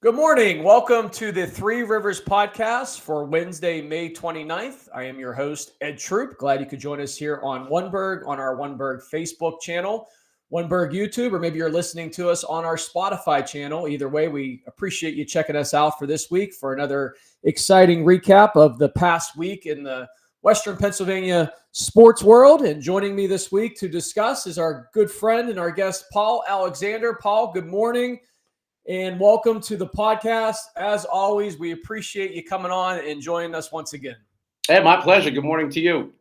Good morning. Welcome to the Three Rivers podcast for Wednesday, May 29th. I am your host, Ed Troop. Glad you could join us here on Oneberg, on our Oneberg Facebook channel, Oneberg YouTube, or maybe you're listening to us on our Spotify channel. Either way, we appreciate you checking us out for this week for another exciting recap of the past week in the Western Pennsylvania sports world. And joining me this week to discuss is our good friend and our guest, Paul Alexander. Paul, good morning. And welcome to the podcast. As always, we appreciate you coming on and joining us once again. Hey, my pleasure. Good morning to you.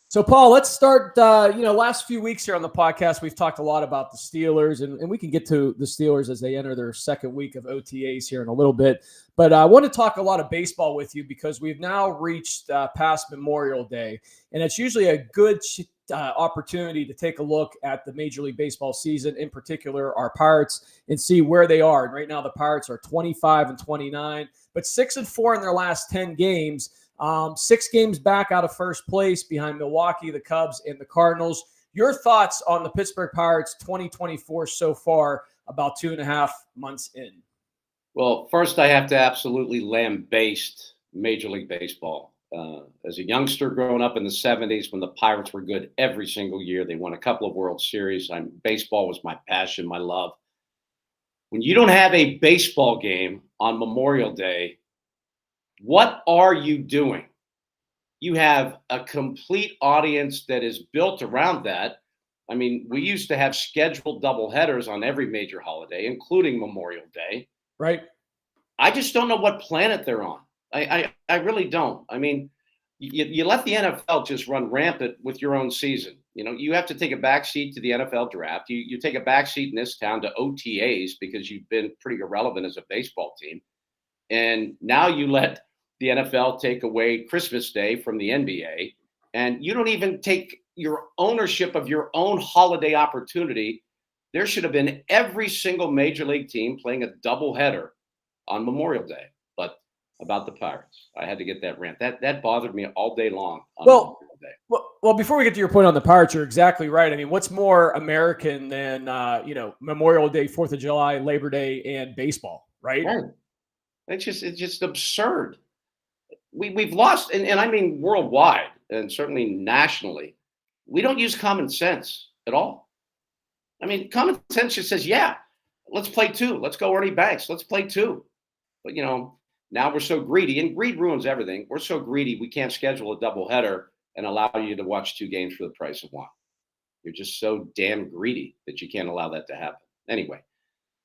So, Paul, let's start. Last few weeks here on the podcast, we've talked a lot about the Steelers, and we can get to the Steelers as they enter their second week of OTAs here in a little bit. But I want to talk a lot of baseball with you because we've now reached past Memorial Day, and it's usually a good opportunity to take a look at the Major League Baseball season, in particular our Pirates, and see where they are. And right now, the Pirates are 25-29, but 6-4 in their last 10 games. 6 games back out of first place behind Milwaukee, the Cubs, and the Cardinals. Your thoughts on the Pittsburgh Pirates 2024 so far, about 2.5 months in? Well, first I have to absolutely lambaste Major League Baseball. As a youngster growing up in the 70s when the Pirates were good every single year, they won a couple of World Series. Baseball was my passion, my love. When you don't have a baseball game on Memorial Day, what are you doing? You have a complete audience that is built around that. I mean, we used to have scheduled doubleheaders on every major holiday, including Memorial Day. Right. I just don't know what planet they're on. I really don't. I mean, you let the NFL just run rampant with your own season. You know, you have to take a backseat to the NFL draft. You take a backseat in this town to OTAs because you've been pretty irrelevant as a baseball team. And now you let the NFL take away Christmas Day from the NBA, and you don't even take your ownership of your own holiday opportunity. There should have been every single major league team playing a doubleheader on Memorial Day. But about the Pirates, I had to get that rant. That bothered me all day long on Memorial Day. Well, before we get to your point on the Pirates, you're exactly right. I mean, what's more American than Memorial Day, 4th of July, Labor Day, and baseball, right? Right. It's just absurd. We've lost, and I mean worldwide and certainly nationally, we don't use common sense at all. I mean, common sense just says, yeah, let's play 2. Let's go Ernie Banks. Let's play 2. But, now we're so greedy, and greed ruins everything. We're so greedy, we can't schedule a doubleheader and allow you to watch 2 games for the price of 1. You're just so damn greedy that you can't allow that to happen. Anyway,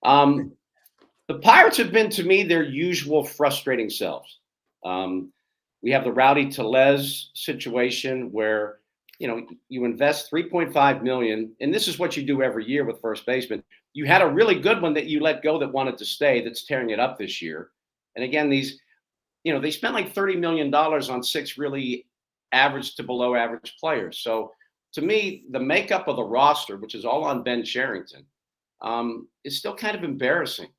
the Pirates have been, to me, their usual frustrating selves. We have the Rowdy Tellez situation where, you invest $3.5 million, and this is what you do every year with first baseman. You had a really good one that you let go that wanted to stay, that's tearing it up this year. And again, these, they spent like $30 million on 6 really average to below average players. So to me, the makeup of the roster, which is all on Ben Cherington, is still kind of embarrassing.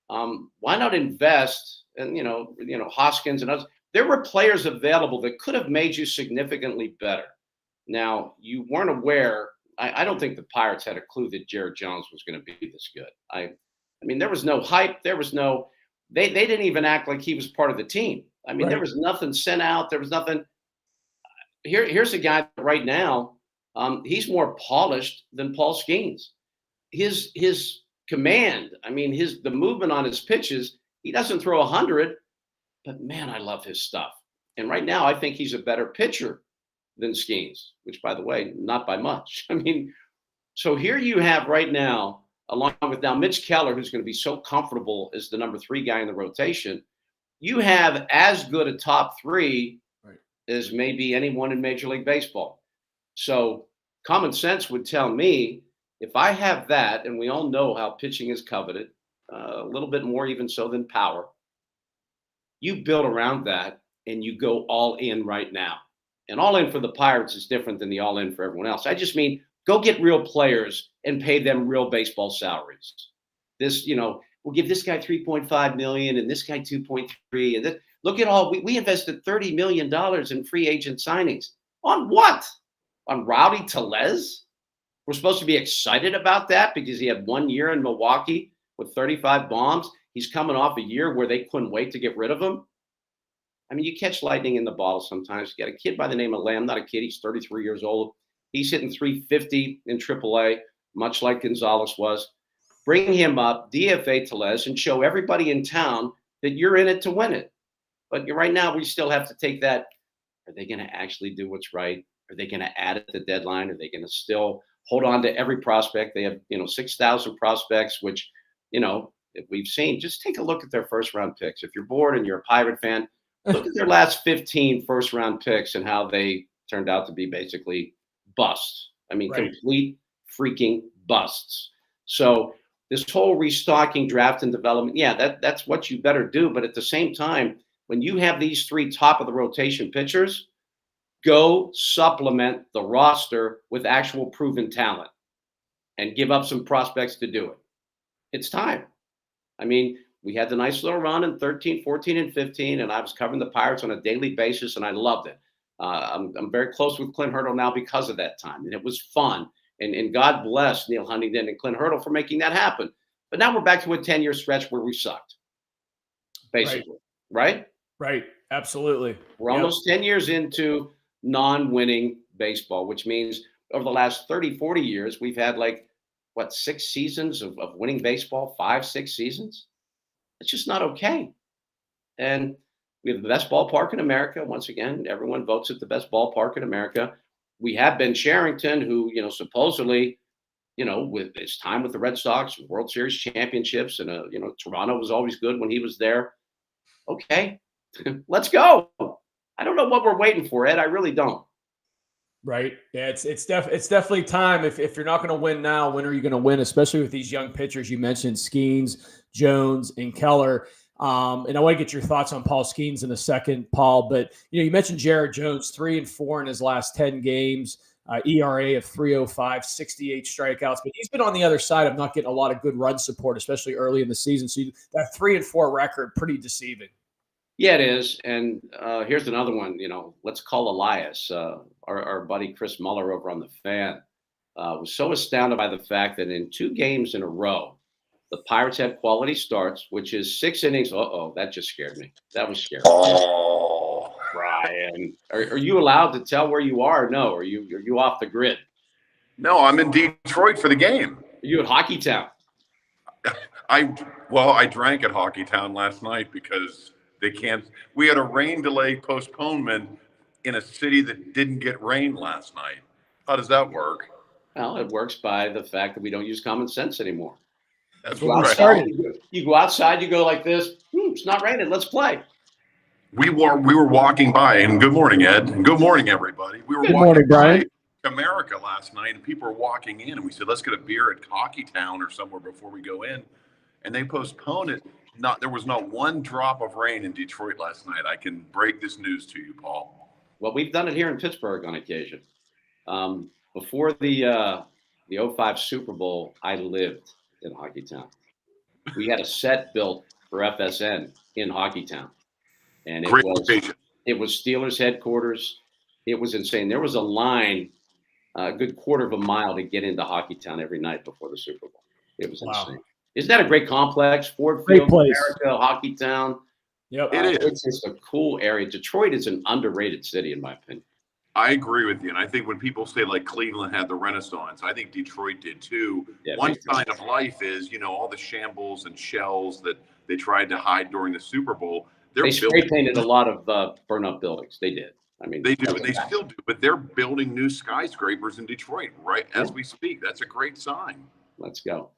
Why not invest? And, Hoskins and others, there were players available that could have made you significantly better. Now, you weren't aware. I don't think the Pirates had a clue that Jared Jones was going to be this good. I mean, there was no hype. There was no, they didn't even act like he was part of the team. I mean, Right. There was nothing sent out. There was nothing. Here's a guy right now. He's more polished than Paul Skeens. His command, the movement on his pitches, he doesn't throw 100, but man, I love his stuff. And right now, I think he's a better pitcher than Skeens, which, by the way, not by much. So here you have right now, along with now Mitch Keller, who's going to be so comfortable as the number 3 guy in the rotation, you have as good a top 3 Right. as maybe anyone in Major League Baseball. So common sense would tell me, if I have that, and we all know how pitching is coveted, a little bit more even so than power, you build around that and you go all in right now. And all in for the Pirates is different than the all in for everyone else. I just mean, go get real players and pay them real baseball salaries. This, we'll give this guy $3.5 million and this guy $2.3. And look at all, we invested $30 million in free agent signings. On what? On Rowdy Tellez? We're supposed to be excited about that because he had 1 year in Milwaukee with 35 bombs. He's coming off a year where they couldn't wait to get rid of him. I mean, you catch lightning in the bottle sometimes. You got a kid by the name of Lamb, not a kid. He's 33 years old. He's hitting 350 in AAA, much like Gonzalez was. Bring him up, DFA Tellez, and show everybody in town that you're in it to win it. But right now, we still have to take that. Are they going to actually do what's right? Are they going to add at the deadline? Are they going to still hold on to every prospect? They have, 6,000 prospects, which, if we've seen, just take a look at their first round picks. If you're bored and you're a Pirate fan, look at their last 15 first round picks and how they turned out to be basically busts. I mean, Right. Complete freaking busts. So this whole restocking, draft, and development, yeah, that's what you better do. But at the same time, when you have these 3 top of the rotation pitchers, go supplement the roster with actual proven talent and give up some prospects to do it. It's time. I mean, we had the nice little run in 13, 14, and 15, and I was covering the Pirates on a daily basis, and I loved it. I'm very close with Clint Hurdle now because of that time, and it was fun. And God bless Neil Huntington and Clint Hurdle for making that happen. But now we're back to a 10-year stretch where we sucked, basically, right? Right. Absolutely. We're almost 10 years into non-winning baseball, which means over the last 30, 40 years, we've had 6 seasons of winning baseball, 5, 6 seasons. It's just not okay. And we have the best ballpark in America. Once again, everyone votes it the best ballpark in America. We have Ben Cherington, who, supposedly, with his time with the Red Sox, World Series championships, and, Toronto was always good when he was there. Okay, let's go. I don't know what we're waiting for, Ed. I really don't. Right. Yeah, it's definitely time. If you're not going to win now, when are you going to win? Especially with these young pitchers you mentioned, Skeens, Jones, and Keller. And I want to get your thoughts on Paul Skeens in a second, Paul. But you mentioned Jared Jones, 3-4 in his last 10 games, ERA of 3.05, 68 strikeouts. But he's been on the other side of not getting a lot of good run support, especially early in the season. So that 3-4 record, pretty deceiving. Yeah, it is. And here's another one. Let's call Elias. Our buddy Chris Muller over on The Fan was so astounded by the fact that in 2 games in a row, the Pirates had quality starts, which is 6 innings. That just scared me. That was scary. Oh, Brian, are you allowed to tell where you are? No, are you off the grid? no, I'm in Detroit for the game. Are you at Hockey Town? I drank at Hockey Town last night because we had a rain delay postponement in a city that didn't get rain last night. How does that work? Well, it works by the fact that we don't use common sense anymore. That's You go right. outside, you go outside, you go like this. It's not raining. Let's play. We were walking by, and good morning, Ed, and good morning, everybody. We were Good walking morning, Brian. by America last night, and people were walking in, and we said, let's get a beer at Hockey Town or somewhere before we go in. And they postponed it. There was not one drop of rain in Detroit last night. I can break this news to you, Paul. Well, we've done it here in Pittsburgh on occasion. Before the 05 Super Bowl, I lived in Hockey Town. We had a set built for FSN in Hockey Town. And it was Steelers headquarters. It was insane. There was a line a good quarter of a mile to get into Hockey Town every night before the Super Bowl. It was insane. Isn't that a great complex? Ford Field, America, Hockey Town. Yep. It is. It's just a cool area. Detroit is an underrated city, in my opinion. I agree with you. And I think when people say Cleveland had the Renaissance, I think Detroit did too. Yeah, one sign of life is, all the shambles and shells that they tried to hide during the Super Bowl. They spray painted a lot of burn up buildings. They did. I mean, they do, and they still do. But they're building new skyscrapers in Detroit right as we speak. That's a great sign. Let's go.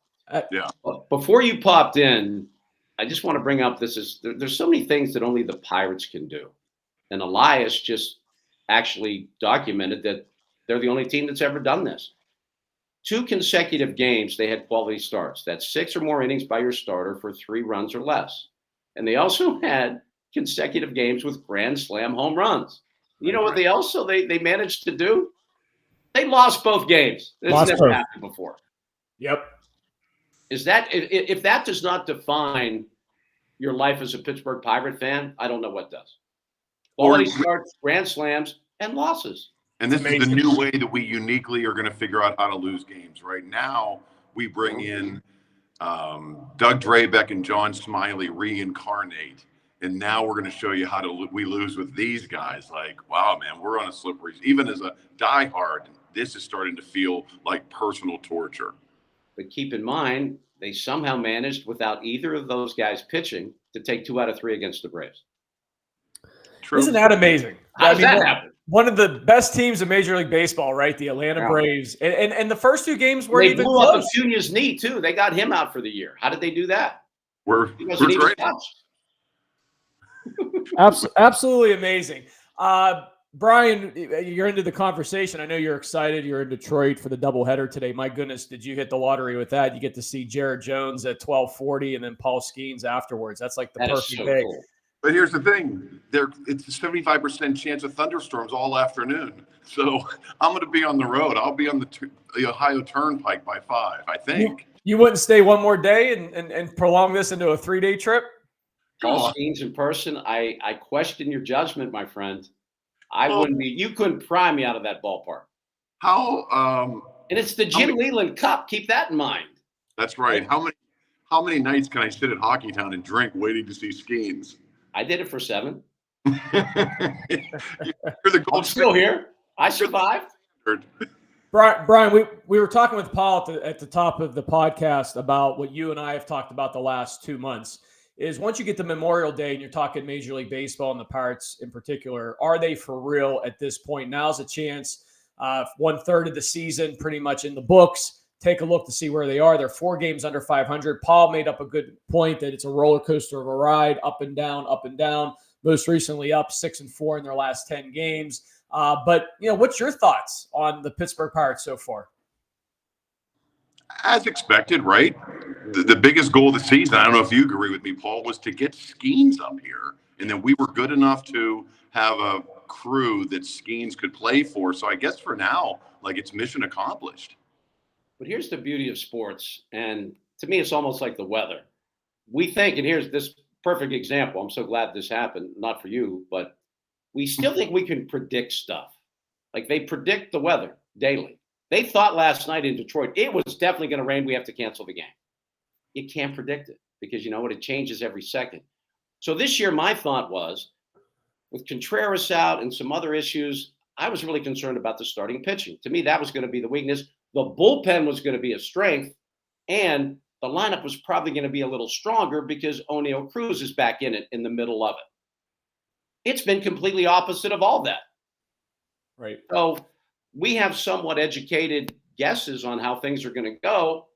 Yeah. Before you popped in, I just want to bring up there's so many things that only the Pirates can do. And Elias just actually documented that they're the only team that's ever done this. 2 consecutive games, they had quality starts. That's 6 or more innings by your starter for 3 runs or less. And they also had consecutive games with grand slam home runs. You know what they managed to do? They lost both games. It's never happened before. Yep. Is that if that does not define your life as a Pittsburgh Pirate fan, I don't know what does. Quality starts, grand slams, and losses. And this is the new way that we uniquely are going to figure out how to lose games. Right now, we bring in Doug Drabeck and John Smiley reincarnate. And now we're going to show you how we lose with these guys. Like, wow, man, we're on a slippery. Even as a diehard, this is starting to feel like personal torture. But keep in mind, they somehow managed, without either of those guys pitching, to take 2 out of 3 against the Braves. True. Isn't that amazing? How does that happen? One of the best teams in Major League Baseball, right? The Atlanta Braves. And the first 2 games weren't even close. They blew up Acuña's knee, too. They got him out for the year. How did they do that? We're great. Absolutely amazing. Brian, you're into the conversation. I know you're excited. You're in Detroit for the doubleheader today. My goodness, did you hit the lottery with that? You get to see Jared Jones at 12:40 and then Paul Skeens afterwards. That's like the perfect day. Cool. But here's the thing. It's a 75% chance of thunderstorms all afternoon. So I'm going to be on the road. I'll be on the Ohio Turnpike by 5, I think. You wouldn't stay one more day and prolong this into a 3-day trip? Paul Skeens in person, I question your judgment, my friend. Wouldn't be. You couldn't pry me out of that ballpark. How? And it's the Jim Leland Cup. Keep that in mind. That's right. How many nights can I sit at Hockeytown and drink waiting to see Skeens? I did it for 7. You're the gold. I'm still here. I survived. Brian, we were talking with Paul at the top of the podcast about what you and I have talked about the last 2 months. Is once you get to Memorial Day and you're talking Major League Baseball and the Pirates in particular, are they for real at this point? Now's a chance. 1/3 of the season pretty much in the books. Take a look to see where they are. They're 4 games under 500. Paul made up a good point that it's a roller coaster of a ride, up and down, up and down. Most recently up 6-4 in their last 10 games. But, what's your thoughts on the Pittsburgh Pirates so far? As expected, right? The biggest goal of the season, I don't know if you agree with me, Paul, was to get Skeens up here. And then we were good enough to have a crew that Skeens could play for. So I guess for now, it's mission accomplished. But here's the beauty of sports. And to me, it's almost like the weather. We think, and here's this perfect example. I'm so glad this happened, not for you, but we still think we can predict stuff. Like they predict the weather daily. They thought last night in Detroit, it was definitely going to rain. We have to cancel the game. You can't predict it because you know what? It changes every second. So this year, my thought was with Contreras out and some other issues, I was really concerned about the starting pitching. To me, that was going to be the weakness. The bullpen was going to be a strength, and the lineup was probably going to be a little stronger because O'Neal Cruz is back in it in the middle of it. It's been completely opposite of all that. Right. So we have somewhat educated guesses on how things are going to go.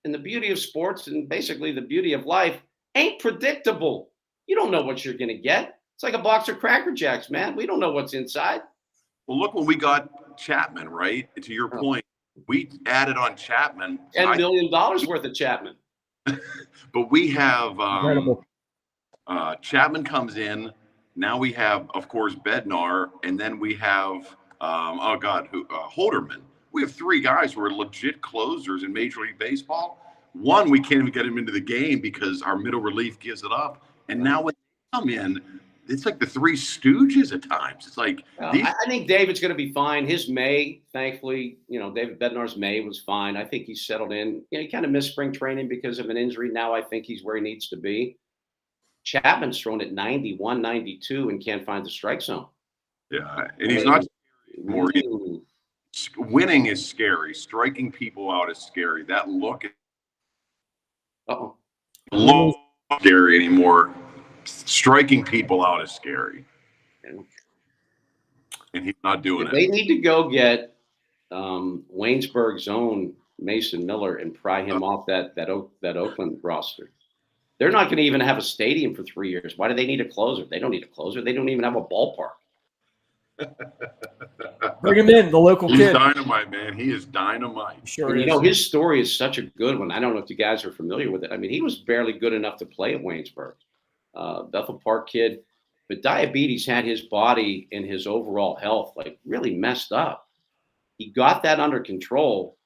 And the beauty of sports and basically the beauty of life ain't predictable. You don't know what you're going to get. It's like a box of Cracker Jacks, man. We don't know what's inside. Well, look, when we got Chapman, right? To your point, we added on Chapman. $10 million worth of Chapman. But we have Chapman comes in. Now we have, of course, Bednar. And then we have, Holderman. We have 3 guys who are legit closers in Major League Baseball. One, we can't even get him into the game because our middle relief gives it up. And now when they come in, it's like the 3 Stooges at times. It's like I think David's going to be fine. His May, thankfully, David Bednar's May was fine. I think he's settled in. He kind of missed spring training because of an injury. Now I think he's where he needs to be. Chapman's thrown at 91, 92 and can't find the strike zone. Yeah, and he's not more. Winning is scary. Striking people out is scary. That look is scary anymore. Striking people out is scary. And he's not doing it. They need to go get Waynesburg's own Mason Miller and pry him off that Oakland roster. They're not going to even have a stadium for 3 years. Why do they need a closer? They don't need a closer. They don't even have a ballpark. Bring him in, the local kid. He's dynamite, man. He is dynamite. Sure and, is. His story is such a good one. I don't know if you guys are familiar with it. I mean, he was barely good enough to play at Waynesburg. Bethel Park kid. But diabetes had his body and his overall health really messed up. He got that under control.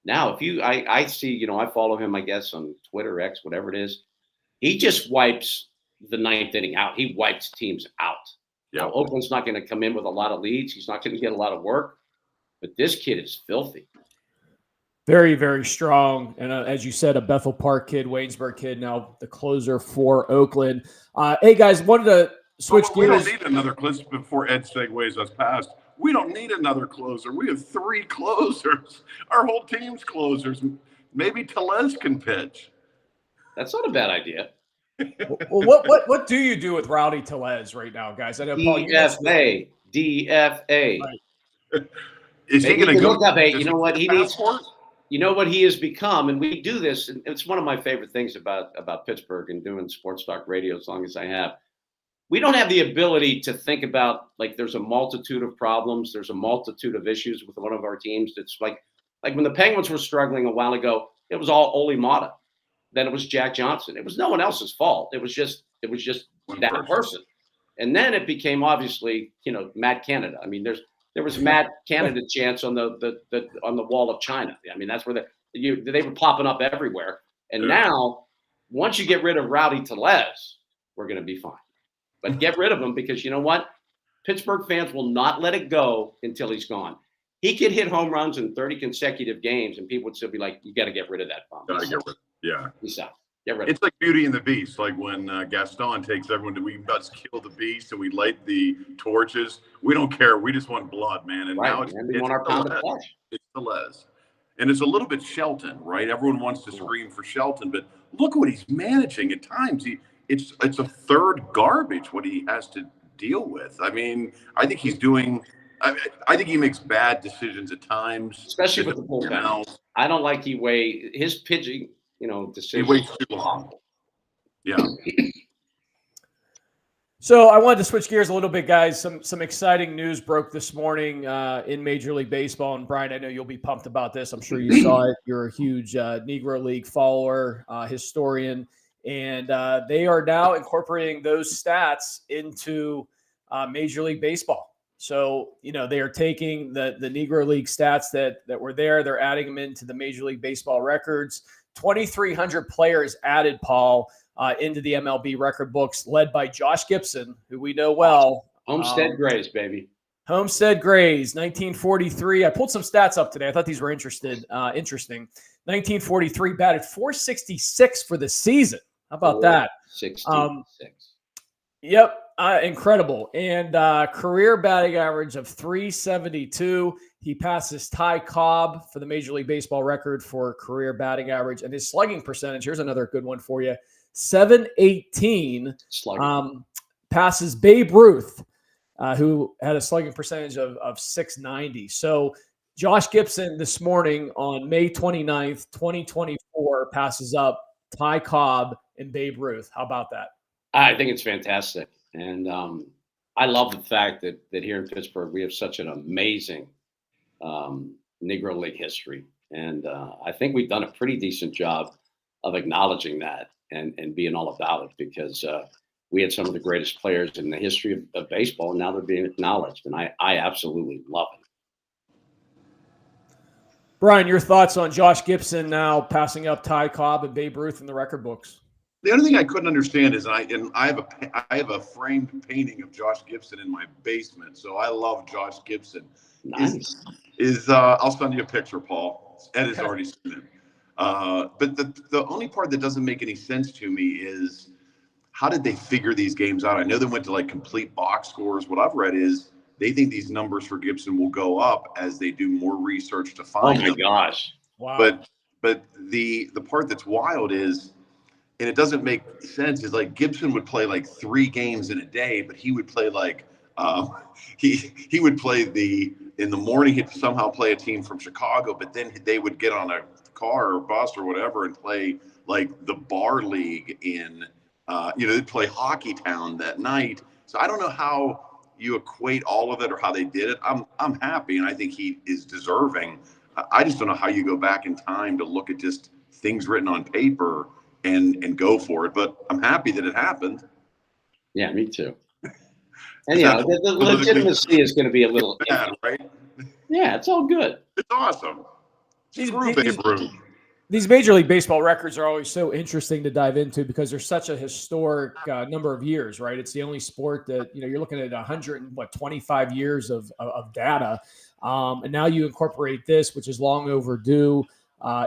Now, I see, I follow him, I guess, on Twitter, X, whatever it is. He just wipes the 9th inning out. He wipes teams out. Yeah. Now, Oakland's not going to come in with a lot of leads. He's not going to get a lot of work. But this kid is filthy. Very, very strong. And as you said, a Bethel Park kid, Waynesburg kid, now the closer for Oakland. Hey, guys, wanted to switch We gears. don't need another closer before Ed segues us past. We don't need another closer. We have 3 closers. Our whole team's closers. Maybe Telez can pitch. That's not a bad idea. Well, what do you do with Rowdy Telez right now, guys? I know Paul. DFA. Right. Is he going to go? Look up, you know what he needs? Passport? You know what he has become, and we do this. And it's one of my favorite things about Pittsburgh and doing sports talk radio as long as I have. We don't have the ability to think about, like, there's a multitude of problems. There's a multitude of issues with one of our teams. It's like when the Penguins were struggling a while ago, it was all Ole Mata. Then it was Jack Johnson. It was no one else's fault. It was just that person. And then it became obviously, Matt Canada. I mean, there was Matt Canada chants on the wall of China. I mean, that's where they were popping up everywhere. And now, once you get rid of Rowdy Telez, we're going to be fine. But get rid of him, because you know what? Pittsburgh fans will not let it go until he's gone. He could hit home runs in 30 consecutive games, and people would still be like, "You got to get rid of that bum." Yeah. He's out. Get rid of him. It's like Beauty and the Beast, like when Gaston takes everyone we must kill the beast and we light the torches. We don't care. We just want blood, man. And now it's want our pound of flesh. It's Telez. And it's a little bit Shelton, right? Everyone wants to scream for Shelton, but look what he's managing at times. It's a third garbage what he has to deal with. I mean, I think he's doing. I think he makes bad decisions at times, especially with the bullpen. I don't like his pitching. Decisions. He waits too long. Yeah. So I wanted to switch gears a little bit, guys. Some exciting news broke this morning in Major League Baseball. And Brian, I know you'll be pumped about this. I'm sure you saw it. You're a huge Negro League follower, historian. And they are now incorporating those stats into Major League Baseball. So, they are taking the Negro League stats that were there. They're adding them into the Major League Baseball records. 2,300 players added, Paul, into the MLB record books, led by Josh Gibson, who we know well. Homestead Grays, baby. Homestead Grays, 1943. I pulled some stats up today. I thought these were interesting. 1943, batted .466 for the season. How about that? 66. Yep, incredible. And career batting average of .372. He passes Ty Cobb for the Major League Baseball record for career batting average. And his slugging percentage, here's another good one for you, .718. Passes Babe Ruth, who had a slugging percentage of .690. So Josh Gibson this morning on May 29th, 2024, passes up Ty Cobb and Babe Ruth. How about that? I think it's fantastic. And I love the fact that here in Pittsburgh, we have such an amazing Negro League history. And I think we've done a pretty decent job of acknowledging that and being all about it, because we had some of the greatest players in the history of baseball, and now they're being acknowledged. And I absolutely love it. Brian, your thoughts on Josh Gibson now passing up Ty Cobb and Babe Ruth in the record books? The only thing I couldn't understand is I have a framed painting of Josh Gibson in my basement, so I love Josh Gibson. Nice. I'll send you a picture, Paul. Ed has already seen it. But the only part that doesn't make any sense to me is, how did they figure these games out? I know they went to complete box scores. What I've read is they think these numbers for Gibson will go up as they do more research to find them. Oh my gosh! Wow. But the part that's wild is, and it doesn't make sense, is Gibson would play 3 games in a day, but he would play he would play in the morning. He'd somehow play a team from Chicago, but then they would get on a car or bus or whatever and play the bar league in they'd play Hockey Town that night. So I don't know how you equate all of it or how they did it. I'm happy, and I think he is deserving. I just don't know how you go back in time to look at just things written on paper and go for it. But I'm happy that it happened. Yeah, me too. And the legitimacy is going to be a little bad, right? Yeah, it's all good. It's awesome. Babe Ruth. These Major League Baseball records are always so interesting to dive into because they're such a historic number of years, right? It's the only sport that, you're looking at 125 years of data. And now you incorporate this, which is long overdue.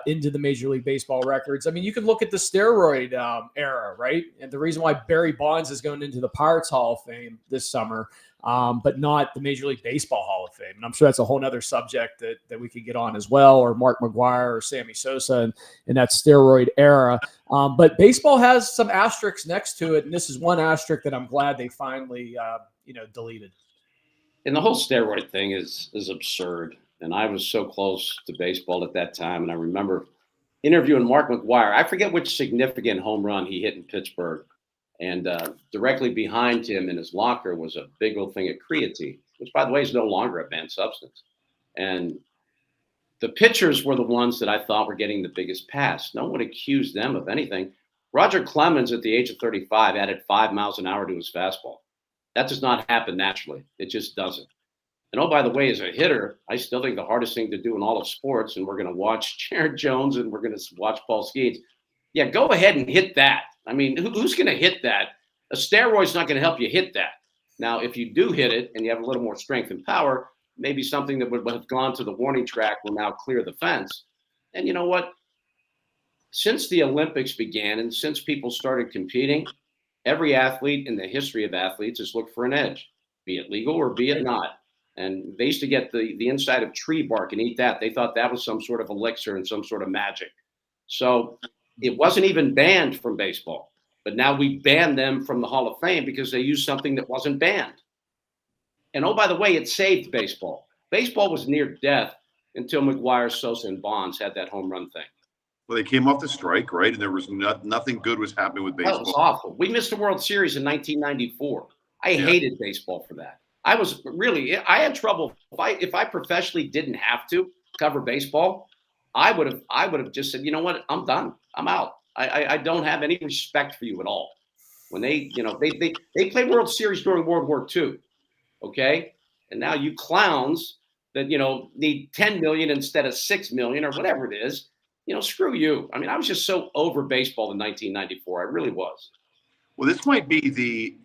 into the Major League Baseball records. I mean, you can look at the steroid era, right? And the reason why Barry Bonds is going into the Pirates Hall of Fame this summer, but not the Major League Baseball Hall of Fame. And I'm sure that's a whole other subject that we could get on as well, or Mark McGwire or Sammy Sosa in that steroid era. But baseball has some asterisks next to it, and this is one asterisk that I'm glad they finally, deleted. And the whole steroid thing is absurd. And I was so close to baseball at that time, and I remember interviewing Mark McGwire. I forget which significant home run he hit in Pittsburgh, and directly behind him in his locker was a big old thing of creatine, which, by the way, is no longer a banned substance. And the pitchers were the ones that I thought were getting the biggest pass. No one accused them of anything. Roger Clemens, at the age of 35, added 5 miles an hour to his fastball. That does not happen naturally. It just doesn't. And oh, by the way, as a hitter, I still think the hardest thing to do in all of sports, and we're going to watch Jared Jones and we're going to watch Paul Skeens. Yeah, go ahead and hit that. I mean, who's going to hit that? A steroid's not going to help you hit that. Now, if you do hit it and you have a little more strength and power, maybe something that would have gone to the warning track will now clear the fence. And you know what? Since the Olympics began and since people started competing, every athlete in the history of athletes has looked for an edge, be it legal or be it not. And they used to get the inside of tree bark and eat that. They thought that was some sort of elixir and some sort of magic. So it wasn't even banned from baseball. But now we banned them from the Hall of Fame because they used something that wasn't banned. And oh, by the way, it saved baseball. Baseball was near death until McGwire, Sosa, and Bonds had that home run thing. Well, they came off the strike, right? And there was nothing good was happening with baseball. That was awful. We missed the World Series in 1994. I hated baseball for that. I had trouble. If I professionally didn't have to cover baseball, I would have just said, you know what, I'm done. I'm out. I don't have any respect for you at all. When they played World Series during World War II, okay, and now you clowns that need 10 million instead of 6 million or whatever it is, screw you. I mean, I was just so over baseball in 1994. I really was. Well, this might be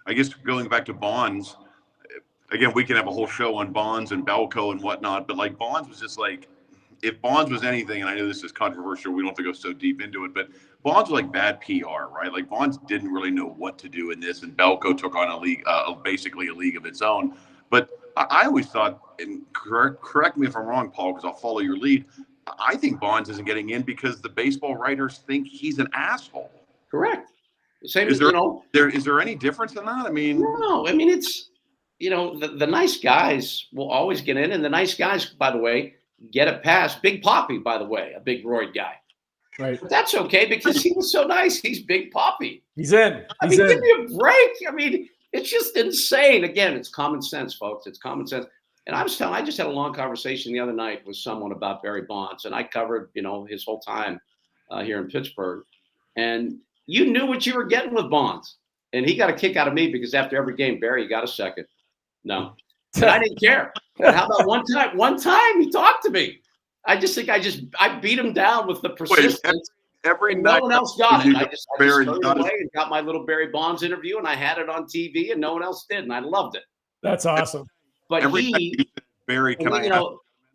I guess going back to Bonds, again, we can have a whole show on Bonds and Belko and whatnot, but like Bonds was just like, if Bonds was anything, and I know this is controversial, we don't have to go so deep into it, but Bonds was like bad PR, right? Like Bonds didn't really know what to do in this, and Belko took on a league, basically a league of its own. But I always thought, and correct me if I'm wrong, Paul, because I'll follow your lead, I think Bonds isn't getting in because the baseball writers think he's an asshole. Correct. Same is there any difference in that? I mean, no. I mean, it's the nice guys will always get in, and the nice guys, by the way, get a pass. Big Papi, by the way, a big roid guy. Right. But that's okay because he was so nice. He's Big Papi. He's in. Give me a break. I mean, it's just insane. Again, it's common sense, folks. It's common sense. And I just had a long conversation the other night with someone about Barry Bonds, and I covered, his whole time here in Pittsburgh. And you knew what you were getting with Bonds. And he got a kick out of me because after every game, Barry, you got a second. No. And I didn't care. But how about one time? One time he talked to me. I just think I beat him down with the persistence. Every night, no one else got it. I just turned away and got my little Barry Bonds interview, and I had it on TV, and no one else did, and I loved it. That's awesome. But Barry,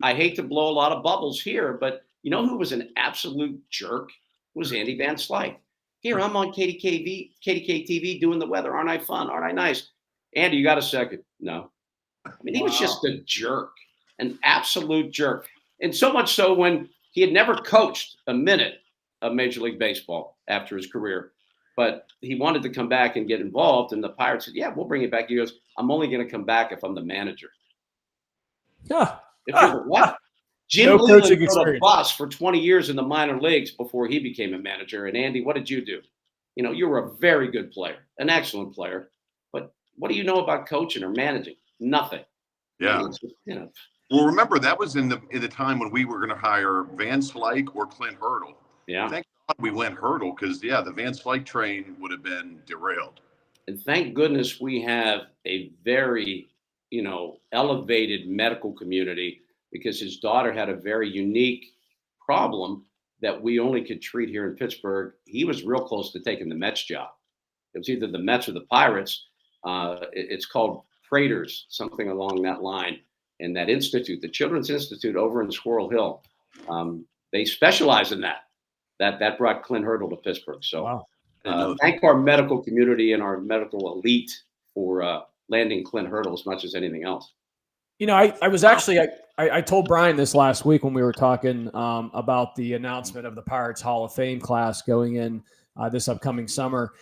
I hate to blow a lot of bubbles here, but who was an absolute jerk was Andy Van Slyke. Here, I'm on KDKA TV doing the weather. Aren't I fun? Aren't I nice? Andy, you got a second? No. I mean, he was just a jerk, an absolute jerk. And so much so when he had never coached a minute of Major League Baseball after his career, but he wanted to come back and get involved. And the Pirates said, yeah, we'll bring you back. He goes, I'm only going to come back if I'm the manager. Yeah. If you're the what? Jim Leland rode a bus for 20 years in the minor leagues before he became a manager. And Andy, what did you do? You were a very good player, an excellent player. But what do you know about coaching or managing? Nothing. Yeah. Well, remember, that was in the time when we were going to hire Van Slyke or Clint Hurdle. Yeah. Thank God we went Hurdle because, the Van Slyke train would have been derailed. And thank goodness we have a very, elevated medical community because his daughter had a very unique problem that we only could treat here in Pittsburgh. He was real close to taking the Mets job. It was either the Mets or the Pirates. It's called Prater's, something along that line. And that institute, the Children's Institute over in Squirrel Hill, they specialize in that. That brought Clint Hurdle to Pittsburgh. So Wow. thank our medical community and our medical elite for landing Clint Hurdle as much as anything else. You know, I was actually I told Brian this last week when we were talking about the announcement of the Pirates Hall of Fame class going in this upcoming summer.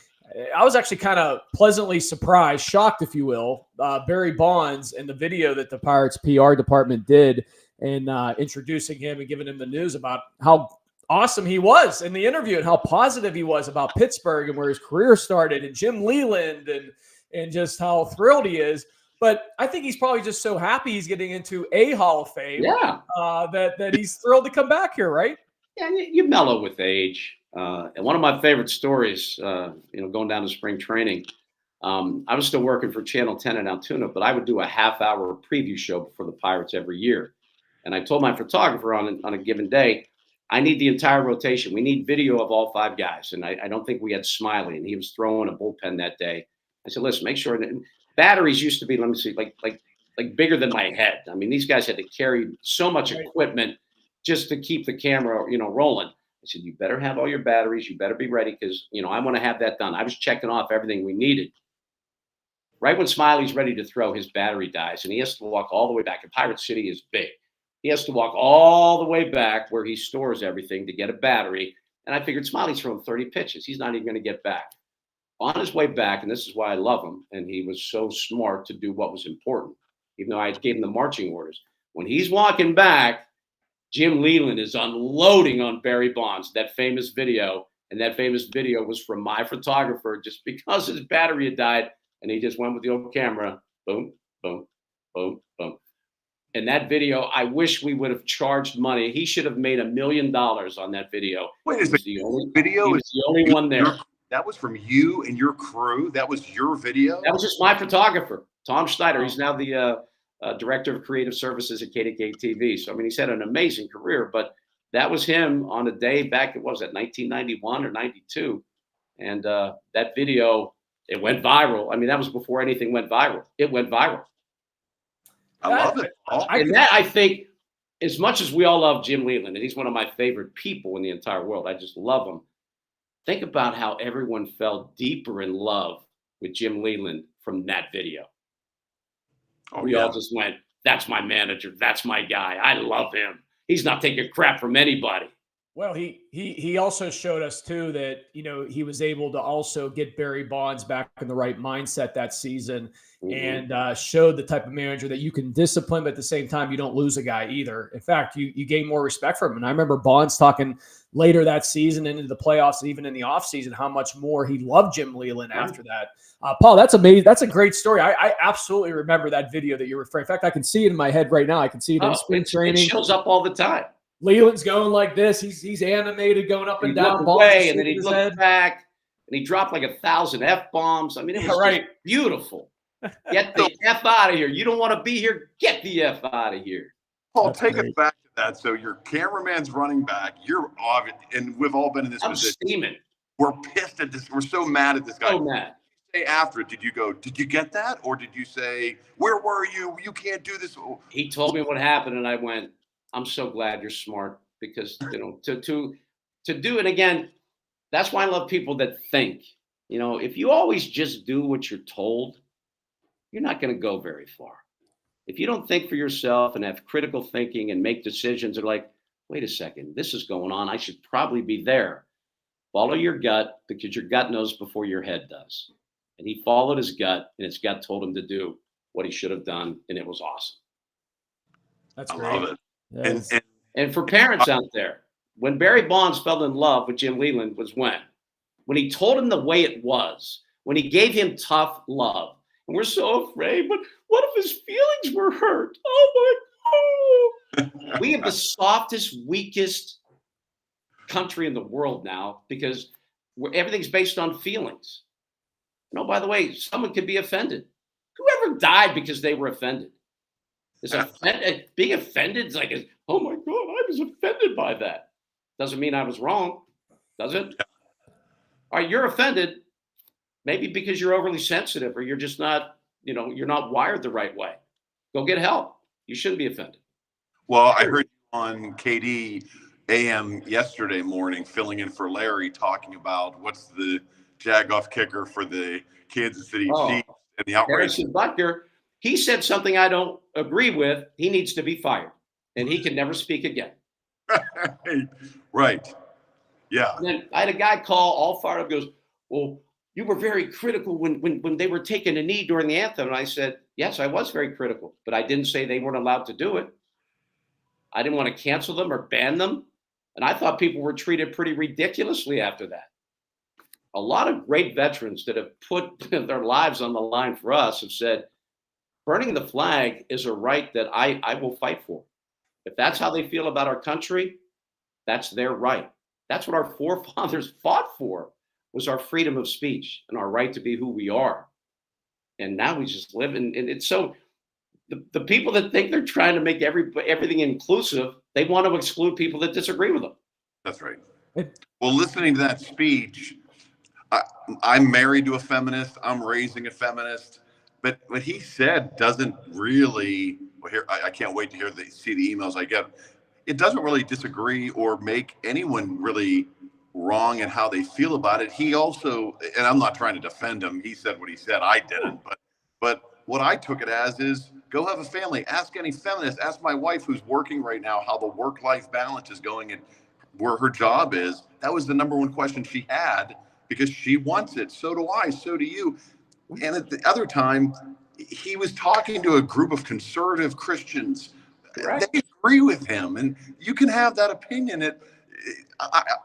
I was actually kind of pleasantly surprised, shocked, if you will, Barry Bonds and the video that the Pirates PR department did in introducing him and giving him the news about how awesome he was in the interview and how positive he was about Pittsburgh and where his career started and Jim Leland and just how thrilled he is. But I think he's probably just so happy he's getting into a Hall of Fame that he's thrilled to come back here, right? Yeah, you mellow with age. And one of my favorite stories, going down to spring training, I was still working for Channel 10 in Altoona, but I would do a half-hour preview show for the Pirates every year. And I told my photographer on a given day, I need the entire rotation. We need video of all 5 guys. And I don't think we had Smiley, and he was throwing a bullpen that day. I said, listen, make sure that batteries used to be, let me see, like bigger than my head. I mean, these guys had to carry so much equipment just to keep the camera, rolling. I said, you better have all your batteries. You better be ready because, I want to have that done. I was checking off everything we needed. Right when Smiley's ready to throw, his battery dies, and he has to walk all the way back. And Pirate City is big. He has to walk all the way back where he stores everything to get a battery. And I figured Smiley's throwing 30 pitches. He's not even going to get back. On his way back, and this is why I love him, and he was so smart to do what was important, even though I gave him the marching orders. When he's walking back, Jim Leland is unloading on Barry Bonds, that famous video. And that famous video was from my photographer just because his battery had died. And he just went with the old camera, boom, boom, boom, boom. And that video, I wish we would have charged money. He should have made $1 million on that video. Wait, is the video? He was the only one there. That was from you and your crew? That was your video? That was just my photographer, Tom Schneider. He's now the director of creative services at KDKA TV. So, I mean, he's had an amazing career, but that was him on a day back, what was that, 1991 or 92. And that video, it went viral. I mean, that was before anything went viral. It went viral. I love it. And that, I think, as much as we all love Jim Leland, and he's one of my favorite people in the entire world, I just love him. Think about how everyone fell deeper in love with Jim Leland from that video. We all just went, that's my manager. That's my guy. I love him. He's not taking crap from anybody. Well, he also showed us too that, he was able to also get Barry Bonds back in the right mindset that season and showed the type of manager that you can discipline, but at the same time, you don't lose a guy either. In fact, you gain more respect for him. And I remember Bonds talking later that season and into the playoffs, and even in the offseason, how much more he loved Jim Leland after that. Paul, that's amazing. That's a great story. I absolutely remember that video that you're referring. In fact, I can see it in my head right now. I can see it in spring training. It shows up all the time. Leland's going like this. He's animated, going up and down. Away, and then he looked back, and he dropped like 1,000 F-bombs. I mean, it was just beautiful. Get the F out of here. You don't want to be here. Get the F out of here. Paul, take us back to that. So your cameraman's running back. You're obvious, and we've all been in this position. Steaming. We're pissed at this. We're so mad at this guy. So mad. Say after it, did you go, did you get that? Or did you say, where were you? You can't do this. He told me what happened, and I went, I'm so glad you're smart because, to do it again, that's why I love people that think. If you always just do what you're told, you're not going to go very far. If you don't think for yourself and have critical thinking and make decisions that are like, wait a second, this is going on. I should probably be there. Follow your gut because your gut knows before your head does. And he followed his gut, and his gut told him to do what he should have done, and it was awesome. That's great. I love it. Yes. And for parents out there, when Barry Bonds fell in love with Jim Leland was when he told him the way it was, when he gave him tough love. And we're so afraid, but what if his feelings were hurt? Oh my God. We have the softest, weakest country in the world now because everything's based on feelings. By the way, someone could be offended. Whoever died because they were offended? Being offended is like, oh my God, I was offended by that. Doesn't mean I was wrong, does it? All right, you're offended, maybe because you're overly sensitive or you're just not, you're not wired the right way. Go get help. You shouldn't be offended. Well, I heard you on KD AM yesterday morning, filling in for Larry, talking about what's the jagoff kicker for the Kansas City Chiefs and the outrage. Harrison Butker, he said something I don't agree with. He needs to be fired, and he can never speak again. Right. Yeah. And then I had a guy call all fired up, goes, well, you were very critical when they were taking a knee during the anthem. And I said, yes, I was very critical, but I didn't say they weren't allowed to do it. I didn't want to cancel them or ban them. And I thought people were treated pretty ridiculously after that. A lot of great veterans that have put their lives on the line for us have said, burning the flag is a right that I will fight for. If that's how they feel about our country, that's their right. That's what our forefathers fought for, was our freedom of speech and our right to be who we are. And now we just live in, and it's so, the people that think they're trying to make everything inclusive, they want to exclude people that disagree with them. That's right. Well, listening to that speech, I'm married to a feminist. I'm raising a feminist. But what he said doesn't really, well, here, I can't wait to see the emails I get. It doesn't really disagree or make anyone really wrong in how they feel about it. He also, and I'm not trying to defend him, he said what he said, I didn't. But what I took it as is, go have a family. Ask any feminist. Ask my wife, who's working right now, how the work-life balance is going and where her job is. That was the number one question she had, because she wants it. So do I. So do you. And at the other time, he was talking to a group of conservative Christians. Right. They agree with him, and you can have that opinion.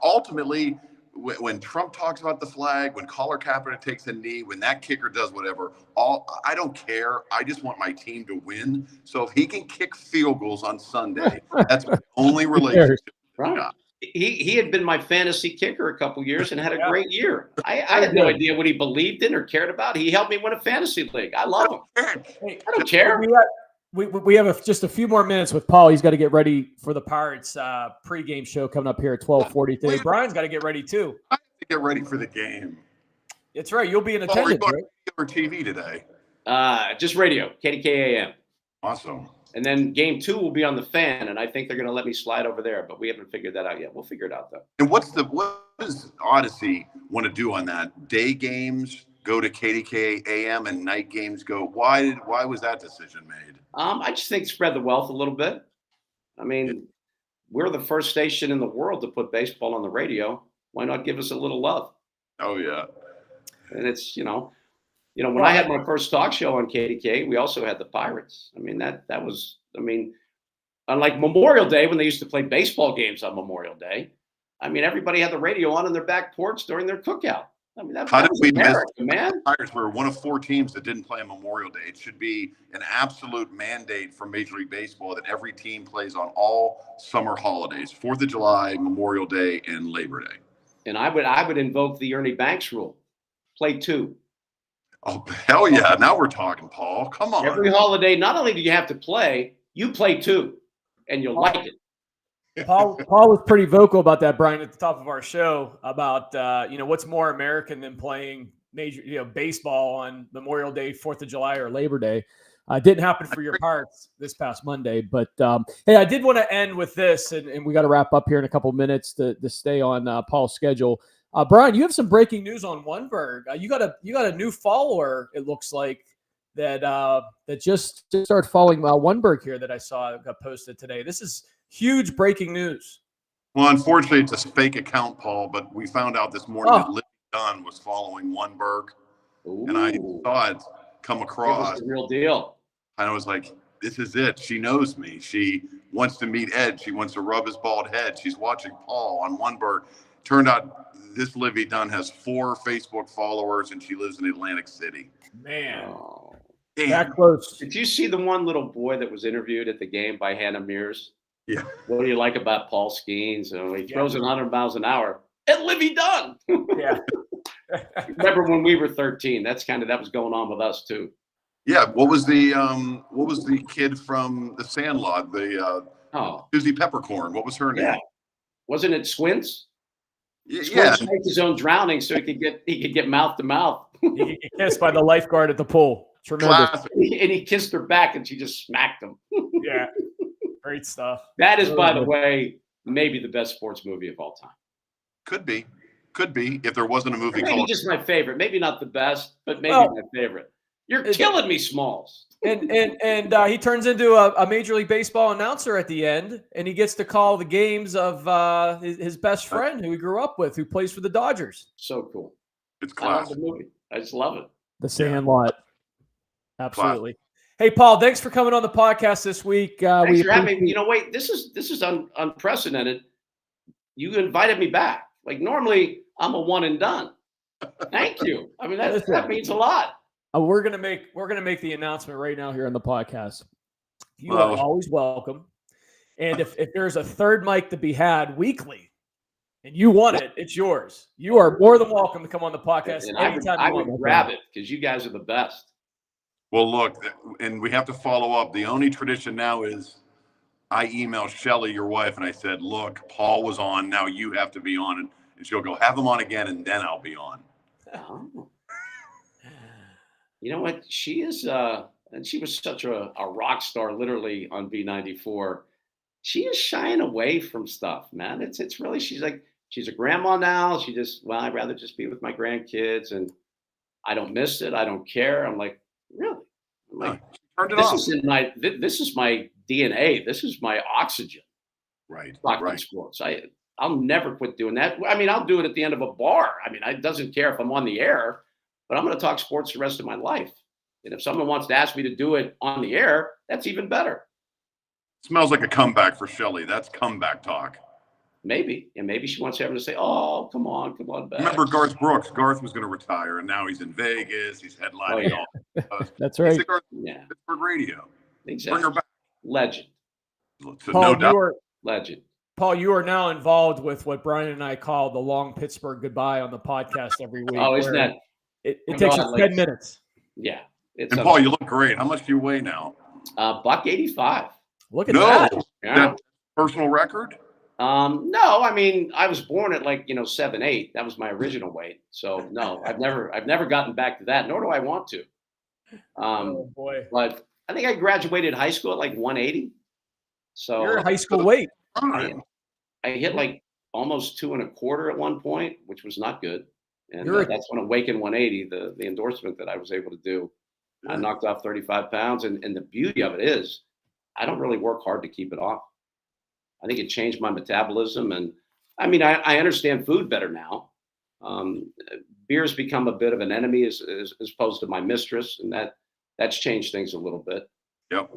Ultimately, when Trump talks about the flag, when Colin Kaepernick takes a knee, when that kicker does whatever, I don't care. I just want my team to win. So if he can kick field goals on Sunday, that's my only relationship. Right. He had been my fantasy kicker a couple years and had a great year. I had no idea what he believed in or cared about. He helped me win a fantasy league. I love him. I don't care. We have just a few more minutes with Paul. He's got to get ready for the Pirates pregame show coming up here at 12:40 today. Brian's got to get ready too. I have to get ready for the game. It's right. You'll be in attendance, right? Or TV today? Just radio, KDKA AM. Awesome. And then game 2 will be on the Fan, and I think they're going to let me slide over there, but we haven't figured that out yet. We'll figure it out though. And what does Odyssey want to do on that? Day games go to KDKA AM and night games go. Why was that decision made? I just think spread the wealth a little bit. I mean, we're the first station in the world to put baseball on the radio. Why not give us a little love? Oh yeah. And it's, when I had my first talk show on KDKA, we also had the Pirates. I mean, that was, unlike Memorial Day, when they used to play baseball games on Memorial Day, everybody had the radio on in their back porch during their cookout. How did we America, miss man? Pirates were one of 4 teams that didn't play on Memorial Day. It should be an absolute mandate for Major League Baseball that every team plays on all summer holidays: 4th of July, Memorial Day, and Labor Day. And I would invoke the Ernie Banks rule: play 2. Oh hell yeah! Now we're talking, Paul. Come on. Every holiday, not only do you have to play, you play 2, and you'll like it. Paul was pretty vocal about that, Brian, at the top of our show about what's more American than playing major baseball on Memorial Day, 4th of July, or Labor Day. Didn't happen for your Pirates this past Monday, but hey, I did want to end with this, and we got to wrap up here in a couple of minutes to stay on Paul's schedule. Brian, you have some breaking news on Wunberg. You got a new follower. It looks like that just started following Wunberg here that I saw got posted today. This is huge breaking news. Well, unfortunately, it's a fake account, Paul, but we found out this morning that Libby Dunn was following Wunberg. Ooh. And I saw it come across. It was the real deal. And I was like, this is it. She knows me. She wants to meet Ed. She wants to rub his bald head. She's watching Paul on Wunberg. Turned out this Libby Dunn has 4 Facebook followers, and she lives in Atlantic City. Man. Oh. Damn. That close. Did you see the one little boy that was interviewed at the game by Hannah Mears? Yeah. What do you like about Paul Skeens? He throws it 100 miles an hour. And Libby Dunn. Yeah. Remember when we were 13? That was going on with us too. Yeah. What was the kid from The Sandlot? Susie Peppercorn. What was her name? Yeah. Wasn't it Squints? Yeah. Squints faked his own drowning so he could get mouth to mouth. He could get kissed by the lifeguard at the pool. Tremendous. And he kissed her back, and she just smacked him. Yeah. Great stuff. That is, by the way, maybe the best sports movie of all time. Could be if there wasn't a movie Maybe called. just my favorite. Maybe not the best, but maybe Well, my favorite. You're killing me, Smalls. And he turns into a Major League Baseball announcer at the end, and he gets to call the games of his best friend who he grew up with, who plays for the Dodgers. So cool. It's I love classic. the movie. I just love it. The Sandlot. Absolutely. Hey, Paul, thanks for coming on the podcast this week. Thanks for having me. Wait, this is unprecedented. You invited me back. Like normally, I'm a one and done. Thank you. I mean, that means a lot. We're gonna make the announcement right now here on the podcast. You are always welcome. And if there's a third mic to be had weekly, and you want it, it's yours. You are more than welcome to come on the podcast anytime I would grab it because you guys are the best. Well, look, and we have to follow up. The only tradition now is I emailed Shelly, your wife, and I said, "Look, Paul was on. Now you have to be on," and she'll go, "Have him on again, and then I'll be on." Oh. You know what? She is, and she was such a rock star, literally on B94. She is shying away from stuff, man. It's really, she's a grandma now. She just, well, I'd rather just be with my grandkids, and I don't miss it. I don't care. I'm like, really? I'm like, turned it this off. This is my DNA. This is my oxygen. Right. Talking sports. I'll never quit doing that. I mean, I'll do it at the end of a bar. I mean, it doesn't care if I'm on the air. But I'm going to talk sports the rest of my life. And if someone wants to ask me to do it on the air, that's even better. Smells like a comeback for Shelly. That's comeback talk. Maybe. And maybe she wants everyone to say, "Oh, come on back." Remember Garth Brooks? Garth was going to retire, and now he's in Vegas. He's headlining all. That's right. Pittsburgh radio. Exactly. Bring her back. Legend. So Paul, no doubt. Legend. Paul, you are now involved with what Brian and I call the long Pittsburgh goodbye on the podcast every week. Oh, isn't that? It takes us 10 minutes. Yeah. And Paul, you look great. How much do you weigh now? $185. Look at that. Yeah. That personal record? No, I mean, I was born at 7'8". That was my original weight. So no, I've never gotten back to that, nor do I want to. Oh boy. But I think I graduated high school at 180. So you're high school weight. I hit almost 2.25 at one point, which was not good. And that's when Awaken 180, the endorsement that I was able to do. I knocked off 35 pounds. And the beauty of it is I don't really work hard to keep it off. I think it changed my metabolism. And I mean, I understand food better now. Beer's become a bit of an enemy as opposed to my mistress. And that's changed things a little bit. Yep.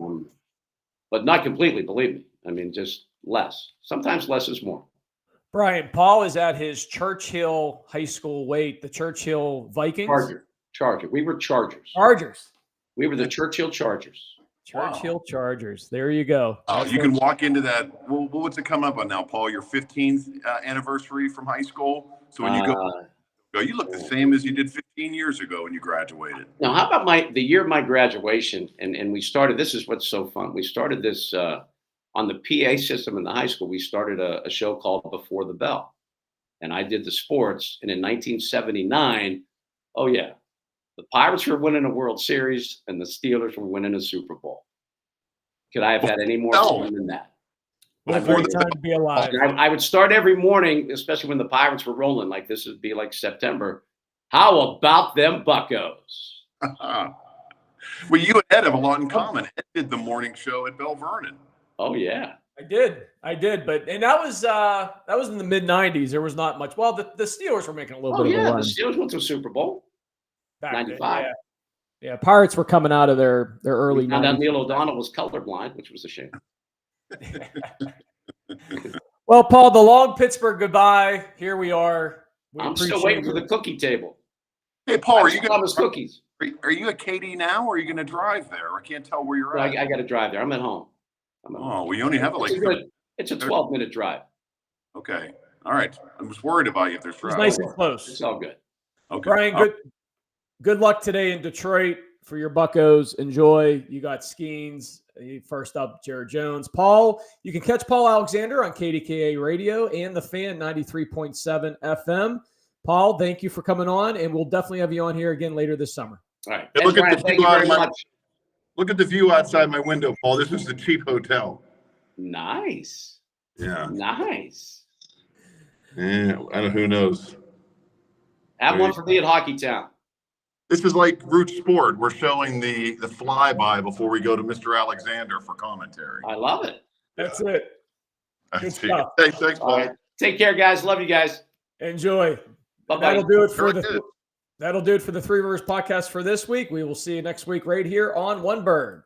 But not completely, believe me. I mean, just less. Sometimes less is more. Brian, Paul is at his Churchill high school weight, the Churchill Vikings. Charger. We were Chargers. We were the Churchill Chargers. Churchill Chargers. There you go. Oh, you can walk into that. Well, what's it come up on now, Paul? Your 15th anniversary from high school. So when you go, you look the same as you did 15 years ago when you graduated. Now, how about the year of my graduation? And we started. This is what's so fun. We started this on the PA system in the high school. We started a show called Before the Bell, and I did the sports. And in 1979, oh yeah, the Pirates were winning a World Series and the Steelers were winning a Super Bowl. Could I have had any more fun than that? What a great time to be alive. I would start every morning, especially when the Pirates were rolling, like this would be like September. How about them Buccos? Well, you and Ed have a lot in common. Ed did the morning show at Bell Vernon. Oh yeah, I did, but that was in the mid '90s. There was not much. Well, the Steelers were making a little bit of a run. The Steelers went to a Super Bowl. Back 95. Then, yeah. Pirates were coming out of their early. And then Neil O'Donnell was colorblind, which was a shame. Well, Paul, the long Pittsburgh goodbye. Here we are. I'm still waiting for the cookie table. Hey, Paul, are you going to cookies? Are you at KD now, or are you going to drive there? I can't tell where you're at. I got to drive there. I'm at home. Well, you only have it's a 12-minute drive. Okay. All right. I was worried about you if there's traffic. It's nice and close. It's all good. Okay. Brian, good luck today in Detroit for your Buccos. Enjoy. You got Skeens. First up, Jared Jones. Paul, you can catch Paul Alexander on KDKA Radio and The Fan 93.7 FM. Paul, thank you for coming on, and we'll definitely have you on here again later this summer. All right. Hey, look at the view outside my window, Paul. This is the cheap hotel. Nice. Yeah. Nice. Yeah. I don't. Who knows? Have one for me at Hockey Town. This is like Root Sport. We're showing the flyby before we go to Mr. Alexander for commentary. I love it. That's it. Good stuff. Thanks, All right. Take care, guys. Love you guys. Enjoy. Bye-bye. That'll do it for the Three Rivers podcast for this week. We will see you next week right here on One Bird.